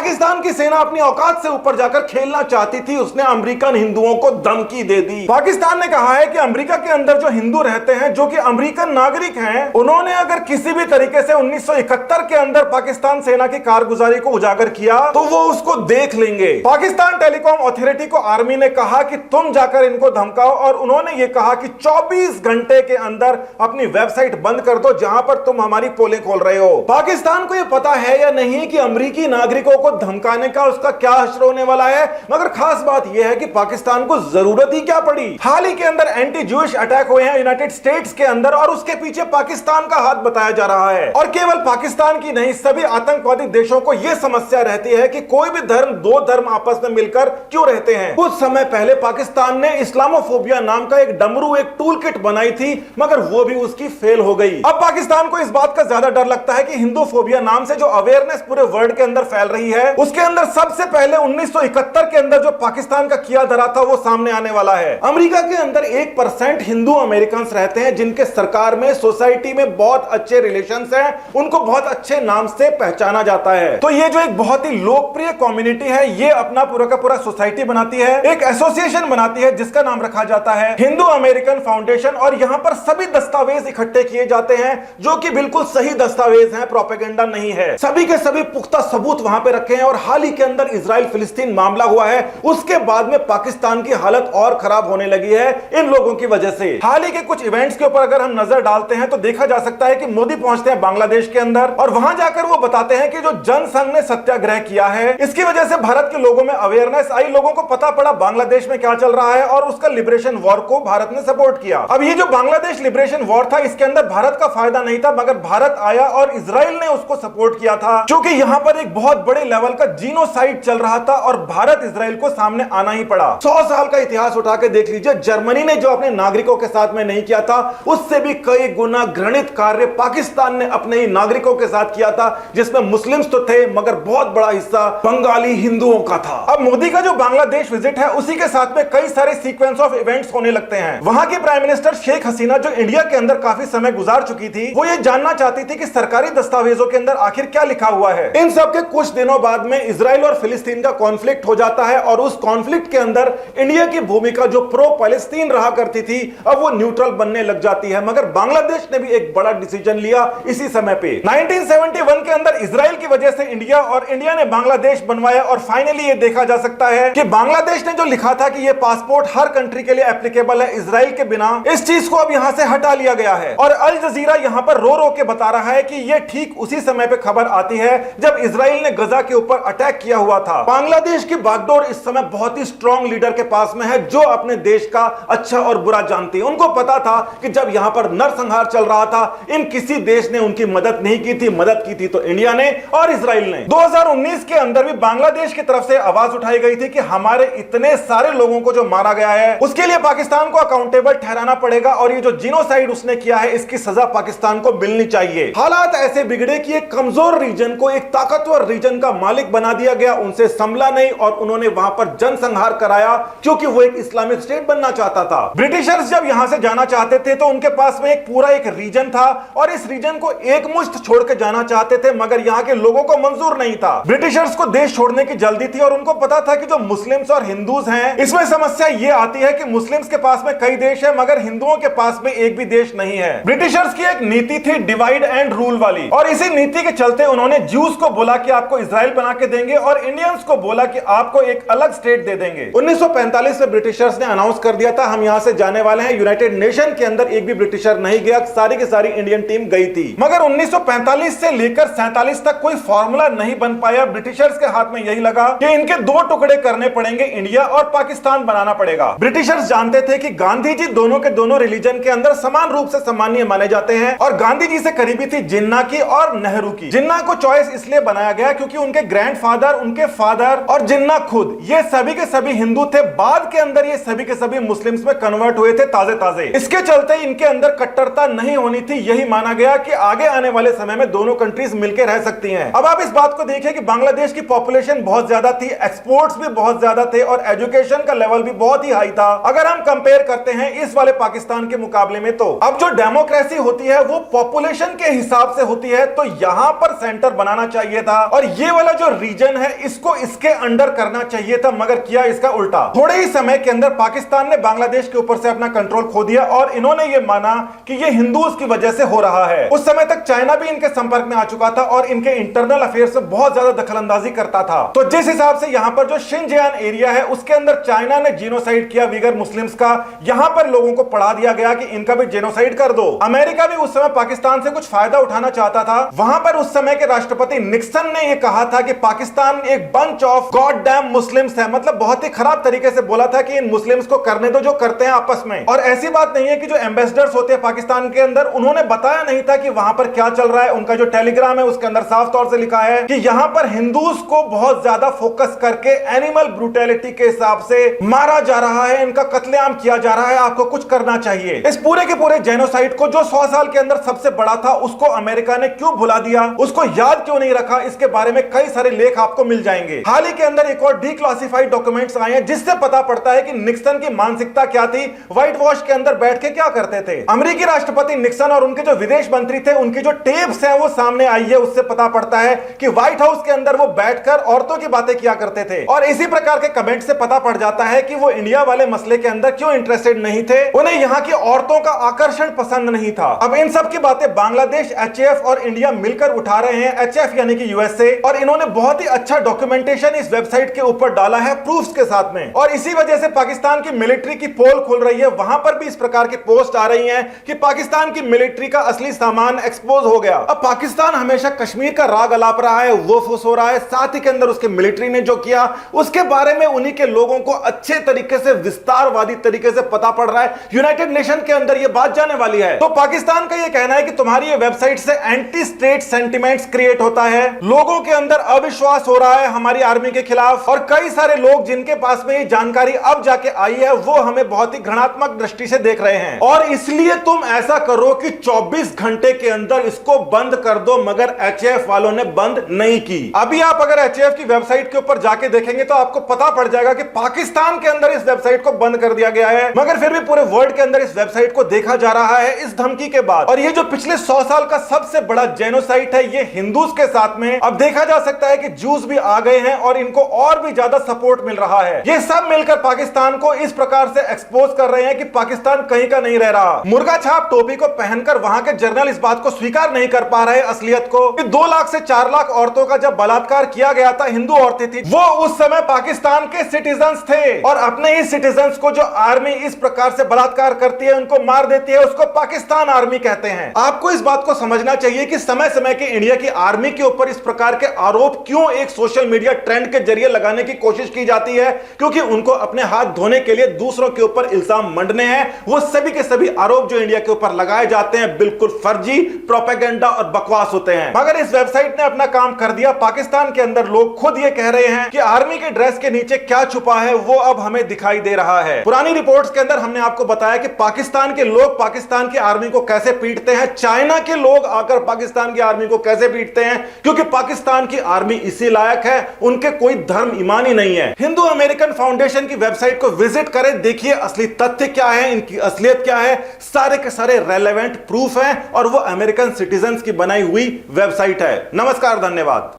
पाकिस्तान की सेना अपनी औकात से ऊपर जाकर खेलना चाहती थी, उसने अमेरिकन हिंदुओं को धमकी दे दी। पाकिस्तान ने कहा है कि अमेरिका के अंदर जो हिंदू रहते हैं, जो कि अमेरिकन नागरिक हैं, उन्होंने अगर किसी भी तरीके से 1971 के अंदर पाकिस्तान सेना की कारगुजारी को उजागर किया तो वो उसको देख लेंगे। पाकिस्तान टेलीकॉम अथॉरिटी को आर्मी ने कहा कि तुम जाकर इनको धमकाओ, और उन्होंने ये कहा कि 24 घंटे के अंदर अपनी वेबसाइट बंद कर दो जहां पर तुम हमारी पोलें खोल रहे हो। पाकिस्तान को यह पता है या नहीं कि अमेरिकी नागरिकों को धमकाने का उसका क्या हश्र होने वाला है, मगर खास बात यह है कि पाकिस्तान को जरूरत ही क्या पड़ी। हाल ही के अंदर एंटी जूइश अटैक हुए हैं यूनाइटेड स्टेट्स के अंदर, और उसके पीछे पाकिस्तान का हाथ बताया जा रहा है। और केवल पाकिस्तान की नहीं, सभी आतंकवादी देशों को यह समस्या रहती है कि कोई भी धर्म, दो धर्म आपस में मिलकर क्यों रहते हैं। कुछ समय पहले पाकिस्तान ने इस्लामोफोबिया नाम का एक डमरू, एक टूल किट बनाई थी, मगर वो भी उसकी फेल हो गई। अब पाकिस्तान को इस बात का ज्यादा डर लगता है कि हिंदूफोबिया नाम से जो अवेयरनेस पूरे वर्ल्ड के अंदर फैल रही है, उसके अंदर सबसे पहले 1971 के अंदर जो पाकिस्तान का किया धरा था वो सामने आने वाला है। अमेरिका के अंदर 1% हिंदू अमेरिकन रहते हैं जिनके सरकार में, सोसाइटी में बहुत अच्छे रिलेशंस हैं, उनको बहुत अच्छे नाम से पहचाना जाता है। तो ये जो एक बहुत ही लोकप्रिय कम्युनिटी है, ये अपना पूरा का पूरा सोसाइटी बनाती है, एक एसोसिएशन बनाती है जिसका नाम रखा जाता है हिंदू अमेरिकन फाउंडेशन। और यहां पर सभी दस्तावेज इकट्ठे किए जाते हैं जो कि बिल्कुल सही दस्तावेज हैं, प्रोपेगेंडा नहीं है। सभी के सभी पुख्ता सबूत वहां पे रखे हैं। और हाल ही के अंदर इजराइल फिलिस्तीन मामला हुआ है, उसके बाद में पाकिस्तान की हालत और खराब होने लगी है इन लोगों की वजह से। हाल ही के कुछ इवेंट्स के ऊपर अगर हम नजर डालते हैं तो देखा जा सकता है कि मोदी पहुंचते हैं बांग्लादेश के अंदर, और वहां जाकर वो बताते हैं कि जो जनसंघ ने सत्याग्रह किया है, इसकी वजह से भारत के लोगों में अवेयरनेस आई, लोगों को पता पड़ा बांग्लादेश में क्या चल रहा है, और उसका लिबरेशन वॉर को भारत ने सपोर्ट किया। अब ये जो बांग्लादेश लिबरेशन वॉर था, इसके अंदर भारत का फायदा नहीं था, मगर भारत आया और इजराइल ने उसको सपोर्ट किया था, क्योंकि यहां पर एक बहुत बड़े लेवल का जीनोसाइड चल रहा था और भारत इजराइल को सामने आना ही पड़ा। 100 साल का इतिहास उठा के देख लीजिए, जर्मनी ने जो अपने नागरिकों के साथ में नहीं किया था, उससे भी कई गुना घृणित कार्य पाकिस्तान ने अपने ही नागरिकों के साथ किया था, जिसमें मुस्लिम्स तो थे मगर बहुत बड़ा हिस्सा बंगाली हिंदुओं का था। अब मोदी का जो बांग्लादेश विजिट है, उसी के साथ में कई सारे सीक्वेंस ऑफ इवेंट्स होने लगते हैं। वहां की प्राइम मिनिस्टर शेख हसीना, जो इंडिया के अंदर काफी समय गुजार चुकी थी, वो ये जानना चाहती थी कि सरकारी दस्तावेजों के अंदर आखिर क्या लिखा हुआ है। इन सब के कुछ दिनों बाद में इजराइल और फिलिस्तीन का कॉन्फ्लिक्ट हो जाता है, और उस कॉन्फ्लिक्ट के अंदर इंडिया की भूमिका जो प्रो पैलेस्टीन रहा करती थी, अब वो न्यूट्रल बनने लग जाती है। मगर बांग्लादेश ने भी एक बड़ा डिसीजन लिया इसी समय पे। 1971 के अंदर इजराइल की वजह से इंडिया, और इंडिया ने बांग्लादेश बनवाया, और फाइनली ये देखा जा सकता है कि बांग्लादेश ने जो लिखा था कि ये पासपोर्ट हर कंट्री के लिए एप्लीकेबल है इजराइल के बिना, इस चीज को अब यहां से हटा लिया गया है। और अल जजीरा यहां पर रो रो के बता रहा है कि ये ठीक उसी समय पे खबर आती है जब इजराइल ने गजा के ऊपर अटैक किया हुआ था। बांग्लादेश की बागडोर इस समय बहुत ही स्ट्रॉन्ग लीडर के पास में है, जो अपने देश का अच्छा और बुरा जानती है। उनको पता था कि जब यहां पर नरसंहार चल रहा था, इन किसी देश ने उनकी मदद नहीं की थी, मदद की थी तो इंडिया ने और इजराइल ने। 2019 के अंदर भी बांग्लादेश की तरफ से आवाज उठाई गई थी कि हमारे इतने सारे लोगों को जो मारा गया है, उसके लिए पाकिस्तान को अकाउंटेबल ठहराना पड़ेगा, और ये जो जीनोसाइड उसने किया है, इसकी सजा पाकिस्तान को मिलनी चाहिए। हालात ऐसे बिगड़े कि एक कमजोर रीजन को एक ताकतवर रीजन का मालिक बना दिया गया, उनसे संभला नहीं, और उन्होंने वहां पर जनसंहार कराया, क्योंकि वो एक इस्लामिक स्टेट बनना चाहता था। ब्रिटिशर्स जब यहां से जाना चाहते थे तो उनके पास में एक पूरा एक रीजन था, और इस रीजन को एक मुश्त छोड़ के जाना चाहते थे, मगर यहां के लोगों को मंजूर नहीं था। ब्रिटिशर्स को देश छोड़ने की जल्दी थी, और उनको पता था कि जो मुस्लिम्स और हिंदूज हैं, इसमें समस्या ये आती है कि मुस्लिम्स के पास में कई देश है, मगर हिंदुओं के पास में एक भी देश नहीं है। ब्रिटिशर्स की एक नीति थी डिवाइड एंड रूल वाली, और इसी नीति के चलते उन्होंने ज्यूज को बोला कि आपको इजराइल बना के देंगे, और इंडियंस को बोला कि आपको एक अलग स्टेट दे देंगे। 1945 में ब्रिटिशर्स ने अनाउंस कर दिया था हम यहां से जाने वाले हैं। यूनाइटेड नेशन के अंदर एक भी ब्रिटिशर नहीं गया, सारी की सारी इंडियन टीम गई थी। मगर 1945 से लेकर 47 तक कोई फॉर्मूला नहीं बन पाया। ब्रिटिशर्स के हाथ में यही लगा कि इनके दो टुकड़े करने पड़ेंगे, इंडिया और पाकिस्तान बनाना पड़ेगा। ब्रिटिशर्स जानते थे कि गांधी जी दोनों के दोनों रिलीजन के अंदर समान रूप से सम्मानीय माने जाते हैं, और गांधी जी से करीबी थी जिन्ना की और नेहरू की। जिन्ना को चॉइस इसलिए बनाया गया क्योंकि उनके ग्रैंडफादर, उनके फादर और जिन्ना खुद, ये सभी के सभी हिंदू थे। बाद के अंदर ये सभी के सभी मुस्लिम्स में कन्वर्ट हुए थे ताजे ताजे। इसके चलते इनके अंदर कट्टरता नहीं होनी थी, यही माना गया कि आगे आने वाले समय में दोनों कंट्रीज मिलकर रह सकती हैं। अब आप इस बात को देखिए कि बांग्लादेश की पॉपुलेशन बहुत ज्यादा थी, एक्सपोर्ट्स भी बहुत ज्यादा थे, और एजुकेशन का लेवल भी बहुत ही हाई था अगर हम कंपेयर करते हैं इस वाले पाकिस्तान के मुकाबले में। तो अब जो डेमोक्रेसी होती है वो पॉपुलेशन के हिसाब से होती है, तो यहां पर सेंटर बनाना चाहिए था। और ये वाला जो रीजन है इसको इसके अंडर करना चाहिए था, मगर किया इसका उल्टा। थोड़े ही समय के अंदर पाकिस्तान ने बांग्लादेश के ऊपर से अपना कंट्रोल खो दिया और इन्होंने ये माना कि ये हिंदूज की वजह से हो रहा है। उस समय तक चाइना भी इनके संपर्क में आ चुका था और इनके इंटरनल अफेयर्स में बहुत ज्यादा दखलंदाजी करता था। तो जिस हिसाब से यहां पर जो शिनजियांग एरिया है उसके अंदर चाइना ने जीनोसाइड किया वीगर मुस्लिम्स का, यहां पर लोगों को पढ़ा दिया गया कि इनका भी जेनोसाइड कर दो। अमेरिका भी उस समय पाकिस्तान से कुछ फायदा उठाना चाहता था। वहां पर उस समय के राष्ट्रपति निक्सन ने यह कहा था कि पाकिस्तान एक bunch of god damn Muslims है, मतलब बहुत ही खराब तरीके से बोला था कि इन मुस्लिम्स को करने दो जो करते हैं आपस में। और ऐसी बात नहीं है कि जो एम्बेसडर्स होते हैं पाकिस्तान के अंदर, उन्होंने बताया नहीं था कि वहां पर क्या चल रहा है। उनका जो टेलीग्राम है उसके अंदर साफ तौर से लिखा है कि यहां पर हिंदूज को बहुत ज्यादा फोकस करके एनिमल ब्रूटैलिटी के हिसाब से मारा जा रहा है, इनका कत्लेआम किया जा रहा है, आपको कुछ करना चाहिए। इस पूरे के पूरे जेनोसाइड को जो 100 साल के अंदर सबसे बड़ा था उसको अमेरिका ने क्यों भुला दिया, उसको याद क्यों नहीं रखा, इसके बारे में कई सारे लेख आपको मिल जाएंगे। हाल ही के अंदर एक और डिक्लासिफाइड डॉक्यूमेंट्स आए हैं जिससे पता पड़ता है कि निक्सन की मानसिकता क्या थी, व्हाइट वॉश के अंदर बैठ के क्या करते थे। अमेरिकी राष्ट्रपति निक्सन और उनके जो विदेश मंत्री थे उनकी जो टेप्स हैं वो सामने आई है, उससे पता पड़ता है कि व्हाइट हाउस के अंदर वो बैठकर औरतों की बातें किया करते थे। और इसी प्रकार के कमेंट से पता पड़ जाता है कि वो इंडिया वाले मसले के अंदर क्यों इंटरेस्टेड नहीं थे, उन्हें यहाँ की औरतों का आकर्षण पसंद नहीं था। अब इन सब की बातें बांग्लादेश, एचएएफ और इंडिया मिलकर उठा रहे हैं, एचएएफ यानी कि यूएसए, और इन्होंने बहुत ही अच्छा डॉक्यूमेंटेशन इस वेबसाइट के ऊपर डाला है प्रूफ्स के साथ में। और इसी वजह से पाकिस्तान की मिलिट्री की पोल खुल रही है, वहां पर भी इस प्रकार की पोस्ट आ रही हैं कि पाकिस्तान की मिलिट्री का असली सामान एक्सपोज हो गया। अब पाकिस्तान हमेशा कश्मीर का राग अलाप रहा है, वो फुस हो रहा है, साथ ही के अंदर उसके मिलिट्री ने जो किया उसके बारे में उन्हीं के लोगों को अच्छे तरीके से विस्तारवादी तरीके से पता पड़ रहा है। यूनाइटेड नेशन के अंदर ये बात जाने वाली है। तो पाकिस्तान का ये कहना है कि तुम्हारी ये वेबसाइट से एंटी स्टेट सेंटिमेंट्स क्रिएट होता है, लोगों के अंदर अविश्वास हो रहा है हमारी आर्मी के खिलाफ, और कई सारे लोग जिनके पास में ये जानकारी अब जाके आई है वो हमें बहुत ही घृणात्मक दृष्टि से देख रहे हैं, और इसलिए तुम ऐसा करो कि 24 घंटे के अंदर इसको बंद कर दो। मगर एचएएफ वालों ने बंद नहीं की। अभी आप अगर एचएएफ की वेबसाइट के ऊपर जाके देखेंगे तो आपको पता पड़ जाएगा कि पाकिस्तान के अंदर इस वेबसाइट को बंद कर दिया गया है, मगर फिर भी पूरे वर्ल्ड के अंदर इस वेबसाइट को देखा जा रहा है इस धमकी के बाद। और ये जो पिछले 100 साल का सबसे बड़ा जेनोसाइड है ये हिंदूज के साथ में अब देखा जा सकता है कि जूस भी आ गए हैं और इनको और भी ज्यादा सपोर्ट मिल रहा है। ये सब मिलकर पाकिस्तान को इस प्रकार से एक्सपोज कर रहे हैं कि पाकिस्तान कहीं का नहीं रह रहा। मुर्गा छाप टोपी को पहनकर वहां के जर्नल इस बात को स्वीकार नहीं कर पा रहे असलियत को कि 2 लाख से 4 लाख औरतों का जब बलात्कार किया गया था, हिंदू औरतें थी, वो उस समय पाकिस्तान के सिटीजन्स थे, और अपने ही सिटीजन्स को जो आर्मी इस प्रकार से बलात्कार करती है, उनको मार देती है, उसको पाकिस्तान आर्मी कहते हैं। आपको इस बात को समझना चाहिए कि समय समय के इंडिया की आर्मी के ऊपर इस प्रकार के आरोप क्यों एक सोशल मीडिया ट्रेंड के जरिए लगाने की कोशिश की जाती है, क्योंकि उनको अपने हाथ धोने के लिए दूसरों के ऊपर इल्जाम मंडने हैं। वो सभी के सभी आरोप जो इंडिया के ऊपर लगाए जाते हैं बिल्कुल फर्जी, प्रोपेगेंडा और बकवास होते हैं। मगर इस वेबसाइट ने अपना काम कर दिया। पाकिस्तान के अंदर लोग खुद ये कह रहे हैं कि आर्मी के ड्रेस के नीचे क्या छुपा है वो अब हमें दिखाई दे रहा है। पुरानी रिपोर्ट्स के अंदर हमने आपको बताया कि पाकिस्तान के लोग पाकिस्तान की आर्मी को कैसे पीटते हैं, चाइना के लोग आकर पाकिस्तान की आर्मी को कैसे पीटते हैं, क्योंकि पाकिस्तान की आर्मी इसी लायक है, उनके कोई धर्म ईमान ही नहीं है। हिंदू अमेरिकन फाउंडेशन की वेबसाइट को विजिट करें, देखिए असली तथ्य क्या है, इनकी असलियत क्या है, सारे के सारे रेलेवेंट प्रूफ हैं, और वो अमेरिकन सिटीजन्स की बनाई हुई वेबसाइट है। नमस्कार, धन्यवाद।